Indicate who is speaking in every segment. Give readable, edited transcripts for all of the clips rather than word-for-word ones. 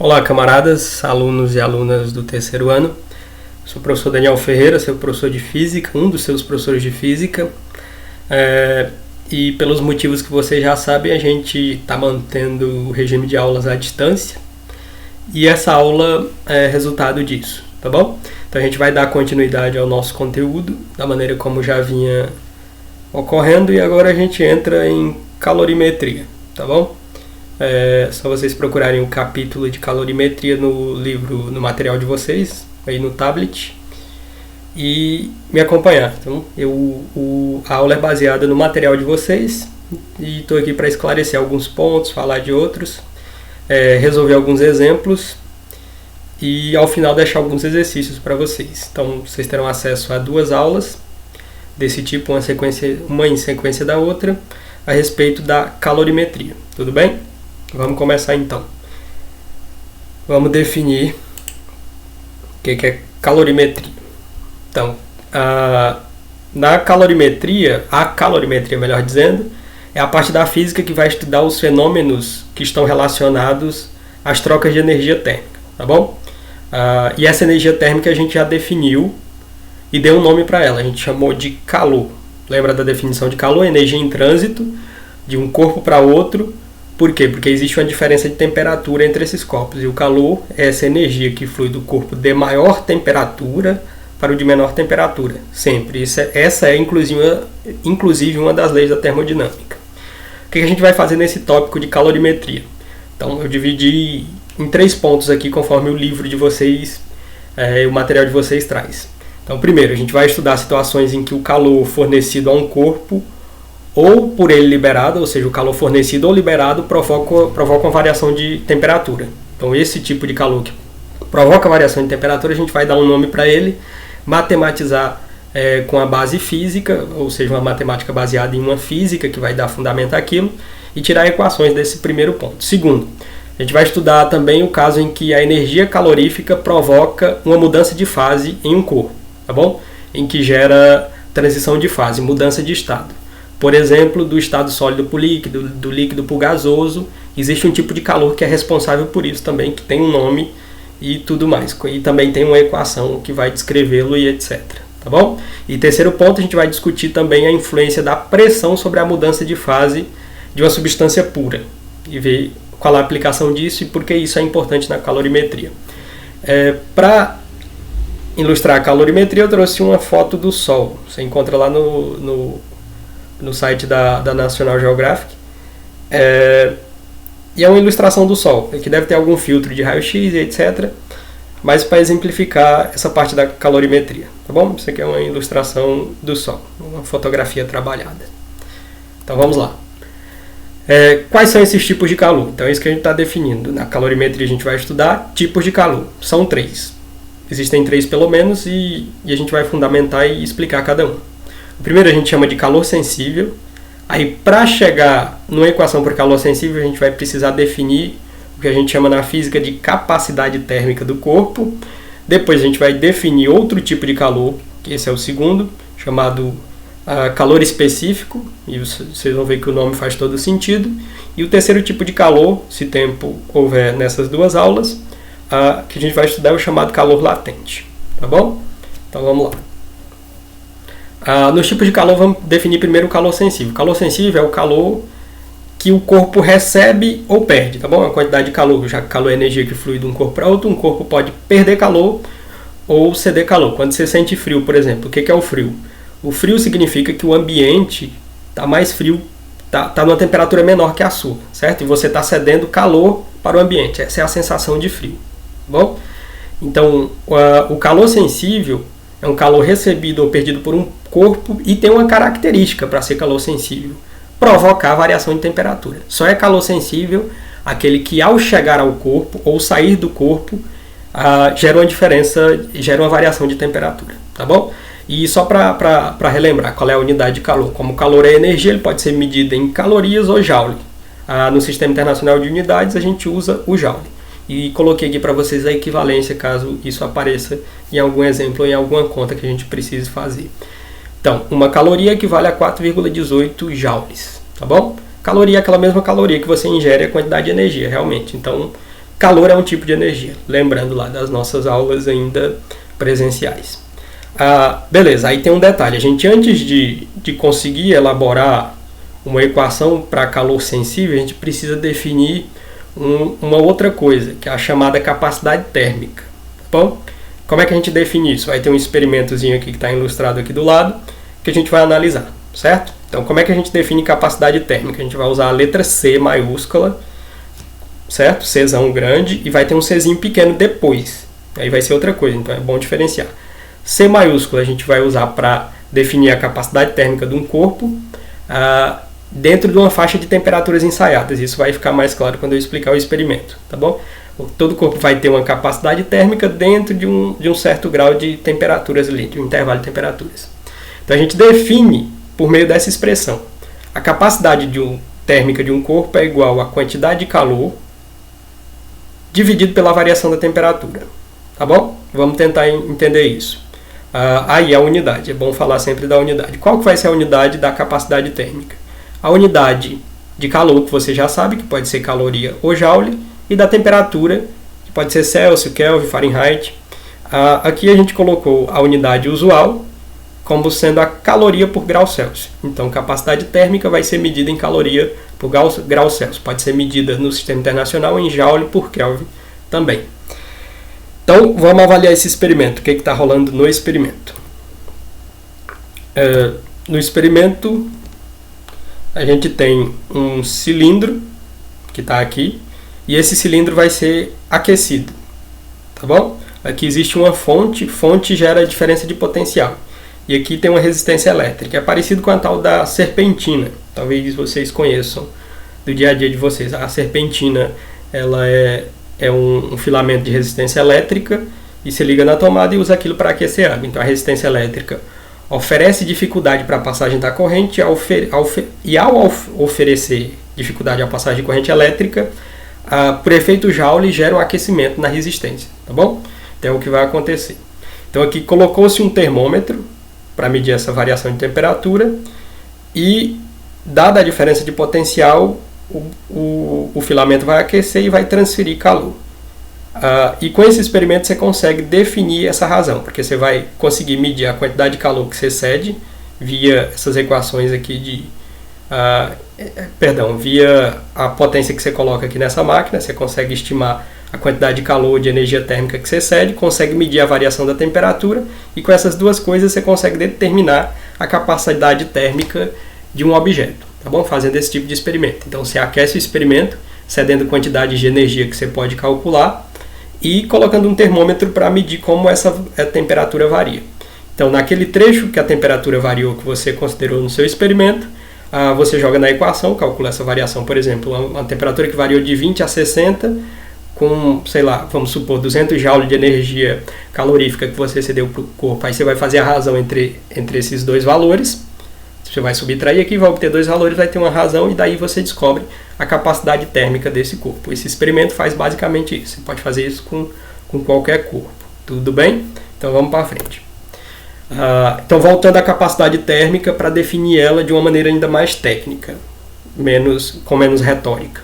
Speaker 1: Olá, camaradas, alunos e alunas do terceiro ano. Sou o professor Daniel Ferreira, seu professor de Física, um dos seus professores de Física. E pelos motivos que vocês já sabem, a gente está mantendo o regime de aulas à distância. E essa aula é resultado disso, tá bom? Então a gente vai dar continuidade ao nosso conteúdo, da maneira como já vinha ocorrendo, e agora a gente entra em calorimetria, tá bom? É só vocês procurarem o capítulo de calorimetria no livro, no material de vocês, aí no tablet, e me acompanhar. Então, a aula é baseada no material de vocês, e estou aqui para esclarecer alguns pontos, falar de outros, resolver alguns exemplos, e ao final deixar alguns exercícios para vocês. Então, vocês terão acesso a 2 aulas desse tipo, uma em sequência da outra, a respeito da calorimetria. Tudo bem? Vamos começar então. Vamos definir o que é calorimetria. Então, a calorimetria, melhor dizendo, é a parte da física que vai estudar os fenômenos que estão relacionados às trocas de energia térmica, tá bom? E essa energia térmica a gente já definiu e deu um nome para ela, a gente chamou de calor. Lembra da definição de calor? Energia em trânsito de um corpo para outro. Por quê? Porque existe uma diferença de temperatura entre esses corpos, e o calor é essa energia que flui do corpo de maior temperatura para o de menor temperatura, sempre. Essa é inclusive uma das leis da termodinâmica. O que a gente vai fazer nesse tópico de calorimetria? Então, eu dividi em 3 pontos aqui, conforme o livro de vocês, o material de vocês traz. Então, primeiro, a gente vai estudar situações em que o calor fornecido a um corpo, ou por ele liberado, ou seja, o calor fornecido ou liberado, provoca uma variação de temperatura. Então, esse tipo de calor que provoca variação de temperatura, a gente vai dar um nome para ele, matematizar com a base física, ou seja, uma matemática baseada em uma física que vai dar fundamento àquilo, e tirar equações desse primeiro ponto. Segundo, a gente vai estudar também o caso em que a energia calorífica provoca uma mudança de fase em um corpo, tá bom? Em que gera transição de fase, mudança de estado. Por exemplo, do estado sólido para o líquido, do líquido para o gasoso, existe um tipo de calor que é responsável por isso também, que tem um nome e tudo mais. E também tem uma equação que vai descrevê-lo e etc. Tá bom? E terceiro ponto, a gente vai discutir também a influência da pressão sobre a mudança de fase de uma substância pura. E ver qual é a aplicação disso e por que isso é importante na calorimetria. Para ilustrar a calorimetria, eu trouxe uma foto do Sol. Você encontra lá no site da National Geographic, e é uma ilustração do Sol, que deve ter algum filtro de raio-x e etc, mas para exemplificar essa parte da calorimetria, tá bom? Isso aqui é uma ilustração do Sol, uma fotografia trabalhada. Então vamos lá. Quais são esses tipos de calor? Então é isso que a gente está definindo. Na calorimetria a gente vai estudar tipos de calor, são 3. Existem 3 pelo menos, e a gente vai fundamentar e explicar cada um. O primeiro a gente chama de calor sensível. Aí, para chegar numa equação para calor sensível, a gente vai precisar definir o que a gente chama na física de capacidade térmica do corpo. Depois a gente vai definir outro tipo de calor, que esse é o segundo, chamado calor específico, e vocês vão ver que o nome faz todo sentido. E o terceiro tipo de calor, se tempo houver nessas 2 aulas, que a gente vai estudar é o chamado calor latente. Tá bom? Então vamos lá. Nos tipos de calor, vamos definir primeiro o calor sensível. O calor sensível é o calor que o corpo recebe ou perde, tá bom? A quantidade de calor, já que calor é energia que flui de um corpo para outro, um corpo pode perder calor ou ceder calor. Quando você sente frio, por exemplo, o que é o frio? O frio significa que o ambiente está mais frio, está numa temperatura menor que a sua, certo? E você está cedendo calor para o ambiente. Essa é a sensação de frio, tá bom? Então, o calor sensível é um calor recebido ou perdido por um corpo e tem uma característica para ser calor sensível: provocar variação de temperatura. Só é calor sensível aquele que, ao chegar ao corpo ou sair do corpo, gera uma diferença, gera uma variação de temperatura, tá bom? E só para relembrar qual é a unidade de calor. Como o calor é energia, ele pode ser medido em calorias ou joule. No Sistema Internacional de Unidades, a gente usa o joule. E coloquei aqui para vocês a equivalência, caso isso apareça em algum exemplo ou em alguma conta que a gente precise fazer. Então, uma caloria equivale a 4,18 joules, tá bom? Caloria é aquela mesma caloria que você ingere, a quantidade de energia, realmente. Então, calor é um tipo de energia, lembrando lá das nossas aulas ainda presenciais. Beleza, aí tem um detalhe, a gente antes de conseguir elaborar uma equação para calor sensível, a gente precisa definir uma outra coisa, que é a chamada capacidade térmica. Tá bom? Como é que a gente define isso? Vai ter um experimentozinho aqui que está ilustrado aqui do lado, que a gente vai analisar, certo? Então, como é que a gente define capacidade térmica? A gente vai usar a letra C maiúscula, certo? Czão grande, e vai ter um Czinho pequeno depois. Aí vai ser outra coisa, então é bom diferenciar. C maiúscula a gente vai usar para definir a capacidade térmica de um corpo dentro de uma faixa de temperaturas ensaiadas. Isso vai ficar mais claro quando eu explicar o experimento, tá bom? Todo corpo vai ter uma capacidade térmica dentro de um certo grau de temperaturas ali, de um intervalo de temperaturas. Então a gente define por meio dessa expressão. A capacidade térmica de um corpo é igual à quantidade de calor dividido pela variação da temperatura. Tá bom? Vamos tentar entender isso. Aí a unidade, é bom falar sempre da unidade. Qual que vai ser a unidade da capacidade térmica? A unidade de calor, que você já sabe, que pode ser caloria ou joule, e da temperatura, que pode ser Celsius, Kelvin, Fahrenheit. Aqui a gente colocou a unidade usual como sendo a caloria por grau Celsius. Então, capacidade térmica vai ser medida em caloria por grau Celsius. Pode ser medida no sistema internacional em joule por Kelvin também. Então, vamos avaliar esse experimento. O que está rolando no experimento? No experimento, a gente tem um cilindro que está aqui, e esse cilindro vai ser aquecido, tá bom? Aqui existe uma fonte gera diferença de potencial. E aqui tem uma resistência elétrica, é parecido com a tal da serpentina, talvez vocês conheçam do dia a dia de vocês. A serpentina, ela é um filamento de resistência elétrica, e se liga na tomada e usa aquilo para aquecer água. Então a resistência elétrica oferece dificuldade para a passagem da corrente, e ao oferecer dificuldade à passagem de corrente elétrica, por efeito Joule, gera um aquecimento na resistência, tá bom? Então é o que vai acontecer. Então aqui colocou-se um termômetro para medir essa variação de temperatura, e dada a diferença de potencial, o filamento vai aquecer e vai transferir calor. E com esse experimento você consegue definir essa razão, porque você vai conseguir medir a quantidade de calor que você cede via essas equações aqui via a potência que você coloca aqui nessa máquina. Você consegue estimar a quantidade de calor, de energia térmica que você cede, consegue medir a variação da temperatura, e com essas duas coisas você consegue determinar a capacidade térmica de um objeto, tá bom? Fazendo esse tipo de experimento. Então você aquece o experimento, cedendo quantidade de energia que você pode calcular, e colocando um termômetro para medir como essa temperatura varia. Então, naquele trecho que a temperatura variou, que você considerou no seu experimento, você joga na equação, calcula essa variação, por exemplo, uma temperatura que variou de 20 a 60, com, sei lá, vamos supor, 200 joules de energia calorífica que você cedeu para o corpo. Aí você vai fazer a razão entre esses dois valores. Você vai subtrair aqui, vai obter dois valores, vai ter uma razão, e daí você descobre a capacidade térmica desse corpo. Esse experimento faz basicamente isso. Você pode fazer isso com qualquer corpo. Tudo bem? Então vamos para frente. Então, voltando à capacidade térmica, para definir ela de uma maneira ainda mais técnica, com menos retórica.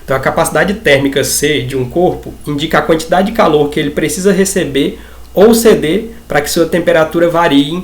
Speaker 1: Então, a capacidade térmica C de um corpo indica a quantidade de calor que ele precisa receber ou ceder para que sua temperatura varie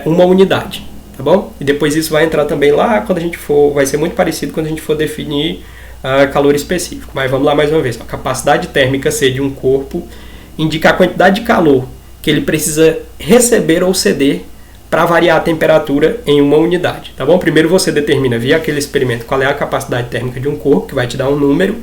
Speaker 1: uma unidade. Tá bom? E depois isso vai entrar também lá quando a gente vai ser muito parecido quando a gente for definir calor específico. Mas vamos lá mais uma vez. A capacidade térmica C de um corpo indica a quantidade de calor que ele precisa receber ou ceder para variar a temperatura em uma unidade. Tá bom? Primeiro você determina via aquele experimento qual é a capacidade térmica de um corpo, que vai te dar um número,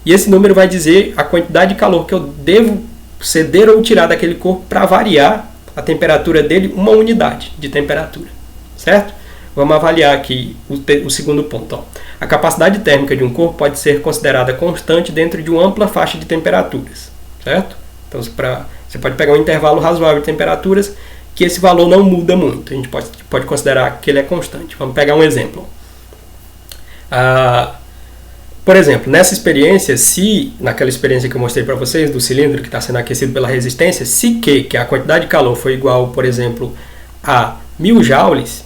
Speaker 1: e esse número vai dizer a quantidade de calor que eu devo ceder ou tirar daquele corpo para variar a temperatura dele uma unidade de temperatura. Certo? Vamos avaliar aqui o segundo ponto. A capacidade térmica de um corpo pode ser considerada constante dentro de uma ampla faixa de temperaturas. Certo? Então, você pode pegar um intervalo razoável de temperaturas que esse valor não muda muito. A gente pode considerar que ele é constante. Vamos pegar um exemplo. Por exemplo, nessa experiência, naquela experiência que eu mostrei para vocês, do cilindro que está sendo aquecido pela resistência, se Q, que é a quantidade de calor, foi igual, por exemplo, a 1000 joules,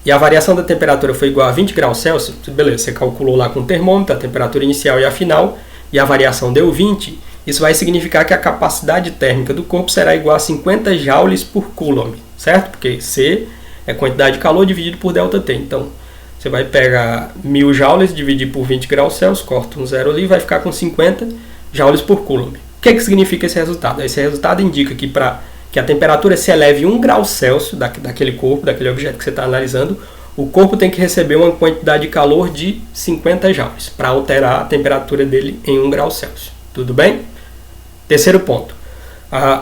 Speaker 1: e a variação da temperatura foi igual a 20 graus Celsius, beleza, você calculou lá com o termômetro a temperatura inicial e a final, e a variação deu 20, isso vai significar que a capacidade térmica do corpo será igual a 50 joules por coulomb, certo? Porque C é quantidade de calor dividido por ΔT. Então, você vai pegar 1000 joules, dividir por 20 graus Celsius, corta um zero ali e vai ficar com 50 joules por coulomb. O que significa esse resultado? Esse resultado indica que a temperatura se eleve 1 grau Celsius daquele corpo, daquele objeto que você está analisando, o corpo tem que receber uma quantidade de calor de 50 joules para alterar a temperatura dele em 1 grau Celsius. Tudo bem? Terceiro ponto.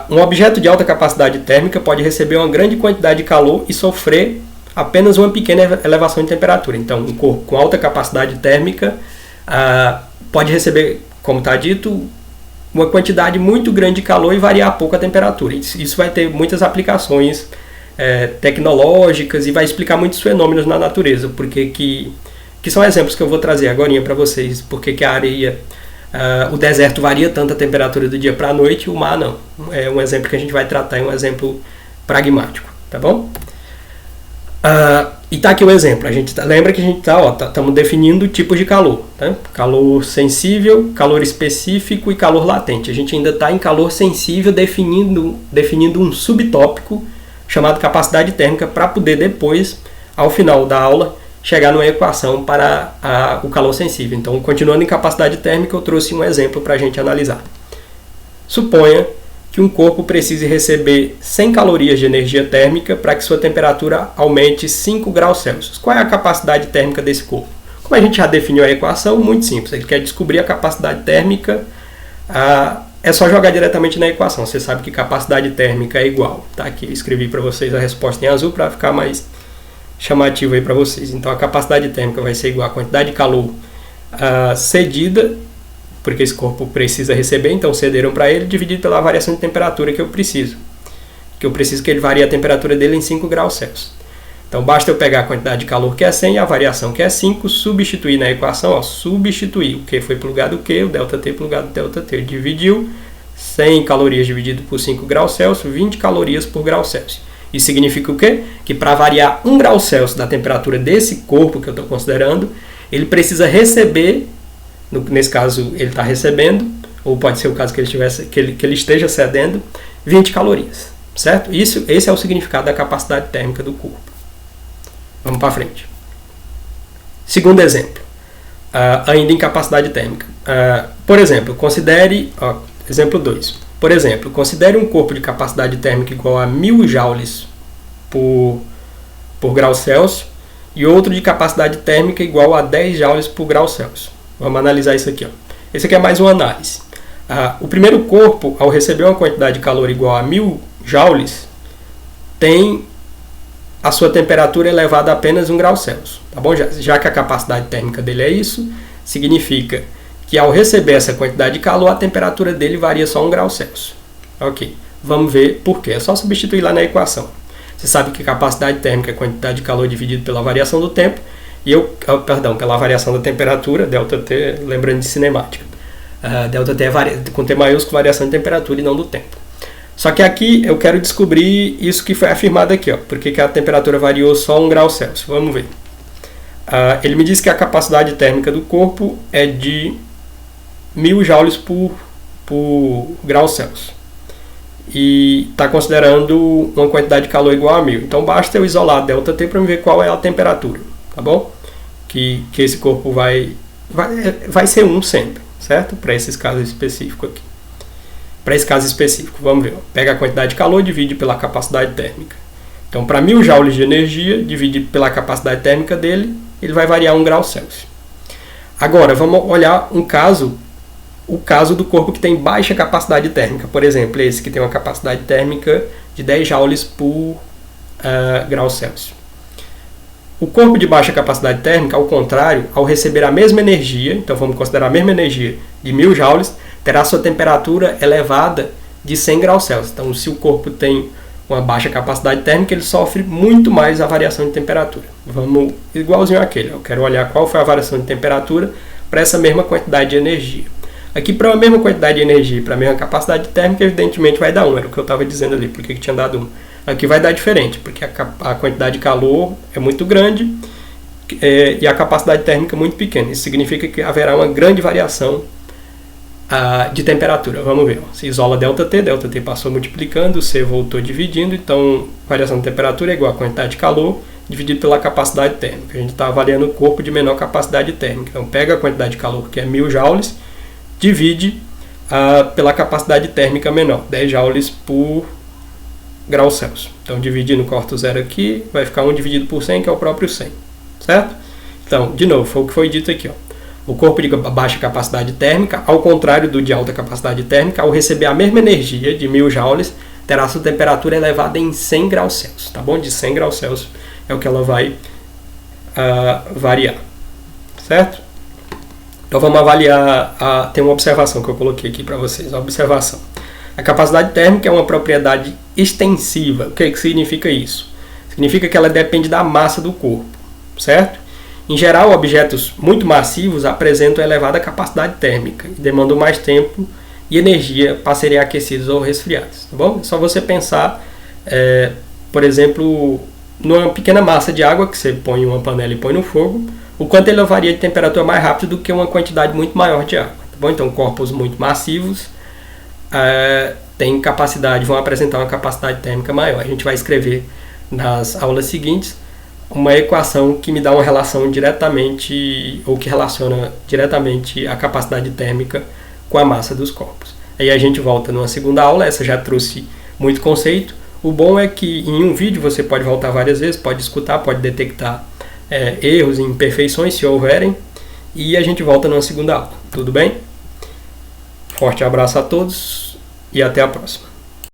Speaker 1: Um objeto de alta capacidade térmica pode receber uma grande quantidade de calor e sofrer apenas uma pequena elevação de temperatura. Então, um corpo com alta capacidade térmica pode receber, como está dito, uma quantidade muito grande de calor e variar pouco a temperatura. Isso vai ter muitas aplicações tecnológicas e vai explicar muitos fenômenos na natureza, porque que são exemplos que eu vou trazer agora para vocês, porque que a areia, o deserto varia tanto a temperatura do dia para a noite e o mar não. É um exemplo que a gente vai tratar, é um exemplo pragmático, tá bom? E tá aqui o exemplo. Lembra que a gente estamos definindo tipos de calor, tá? Calor sensível, calor específico e calor latente. A gente ainda está em calor sensível definindo um subtópico chamado capacidade térmica para poder depois, ao final da aula, chegar numa equação para o calor sensível. Então, continuando em capacidade térmica, eu trouxe um exemplo para a gente analisar. Suponha que um corpo precise receber 100 calorias de energia térmica para que sua temperatura aumente 5 graus Celsius. Qual é a capacidade térmica desse corpo? Como a gente já definiu a equação, muito simples. Ele quer descobrir a capacidade térmica, é só jogar diretamente na equação. Você sabe que capacidade térmica é igual. Tá? Aqui eu escrevi para vocês a resposta em azul para ficar mais chamativo aí para vocês. Então a capacidade térmica vai ser igual à quantidade de calor cedida, porque esse corpo precisa receber, então cederam para ele, dividido pela variação de temperatura que eu preciso. Que ele varie a temperatura dele em 5 graus Celsius. Então basta eu pegar a quantidade de calor que é 100 e a variação que é 5, substituir na equação, substituir o Q foi para o lugar do Q, o ΔT para o lugar do ΔT. Dividiu 100 calorias dividido por 5 graus Celsius, 20 calorias por grau Celsius. Isso significa o quê? Que para variar 1 grau Celsius da temperatura desse corpo que eu estou considerando, ele precisa receber, nesse caso ele está recebendo, ou pode ser o caso que ele esteja cedendo, 20 calorias, certo? Esse é o significado da capacidade térmica do corpo. Vamos para frente. Segundo exemplo, ainda em capacidade térmica. Por exemplo, exemplo 2. Por exemplo, considere um corpo de capacidade térmica igual a 1000 joules por grau Celsius e outro de capacidade térmica igual a 10 joules por grau Celsius. Vamos analisar isso aqui. Esse aqui é mais uma análise. O primeiro corpo, ao receber uma quantidade de calor igual a 1000 joules, tem a sua temperatura elevada a apenas 1 grau Celsius. Tá bom? Já que a capacidade térmica dele é isso, significa que ao receber essa quantidade de calor, a temperatura dele varia só 1 grau Celsius. Ok, vamos ver por quê. É só substituir lá na equação. Você sabe que capacidade térmica é quantidade de calor dividido pela variação do tempo, pela variação da temperatura, ΔT, lembrando de cinemática. ΔT é com T maiúsculo, variação de temperatura e não do tempo. Só que aqui eu quero descobrir isso que foi afirmado aqui, porque a temperatura variou só 1 grau Celsius. Vamos ver. Ele me diz que a capacidade térmica do corpo é de 1000 joules por grau Celsius. E está considerando uma quantidade de calor igual a 1000. Então basta eu isolar ΔT para me ver qual é a temperatura, tá bom? Que esse corpo vai ser 1 sempre, certo? Para esses casos específicos aqui. Para esse caso específico, vamos ver. Pega a quantidade de calor e divide pela capacidade térmica. Então, para 1000 joules de energia, divide pela capacidade térmica dele, ele vai variar 1 grau Celsius. Agora, vamos olhar o caso do corpo que tem baixa capacidade térmica. Por exemplo, esse que tem uma capacidade térmica de 10 joules por grau Celsius. O corpo de baixa capacidade térmica, ao contrário, ao receber a mesma energia, então vamos considerar a mesma energia de 1000 joules, terá sua temperatura elevada de 100 graus Celsius. Então, se o corpo tem uma baixa capacidade térmica, ele sofre muito mais a variação de temperatura. Vamos igualzinho àquele. Eu quero olhar qual foi a variação de temperatura para essa mesma quantidade de energia. Aqui, para a mesma quantidade de energia e para a mesma capacidade térmica, evidentemente vai dar 1. Era o que eu estava dizendo ali, porque que tinha dado 1. Aqui vai dar diferente, porque a quantidade de calor é muito grande e a capacidade térmica muito pequena. Isso significa que haverá uma grande variação de temperatura. Vamos ver. Se isola ΔT passou multiplicando, C voltou dividindo, então variação de temperatura é igual a quantidade de calor dividido pela capacidade térmica. A gente está avaliando o corpo de menor capacidade térmica. Então pega a quantidade de calor, que é 1000 joules, divide pela capacidade térmica menor, 10 joules por grau Celsius. Então dividindo, corta o zero aqui, vai ficar 1 dividido por 100, que é o próprio 100. Certo? Então, de novo, foi o que foi dito aqui. O corpo de baixa capacidade térmica, ao contrário do de alta capacidade térmica, ao receber a mesma energia de 1000 joules, terá sua temperatura elevada em 100 graus Celsius. Tá bom? De 100 graus Celsius é o que ela vai variar. Certo? Então vamos avaliar, tem uma observação que eu coloquei aqui para vocês. A observação. A capacidade térmica é uma propriedade extensiva. O que significa isso? Significa que ela depende da massa do corpo. Certo? Em geral, objetos muito massivos apresentam elevada capacidade térmica e demandam mais tempo e energia para serem aquecidos ou resfriados. Tá bom? É só você pensar, por exemplo, numa pequena massa de água que você põe em uma panela e põe no fogo, o quanto ele varia de temperatura mais rápido do que uma quantidade muito maior de água. Tá bom? Então, corpos muito massivos vão apresentar uma capacidade térmica maior. A gente vai escrever nas aulas seguintes uma equação que me dá uma relação diretamente, ou que relaciona diretamente a capacidade térmica com a massa dos corpos. Aí a gente volta numa segunda aula, essa já trouxe muito conceito. O bom é que em um vídeo você pode voltar várias vezes, pode escutar, pode detectar erros e imperfeições, se houverem, e a gente volta numa segunda aula. Tudo bem? Forte abraço a todos e até a próxima.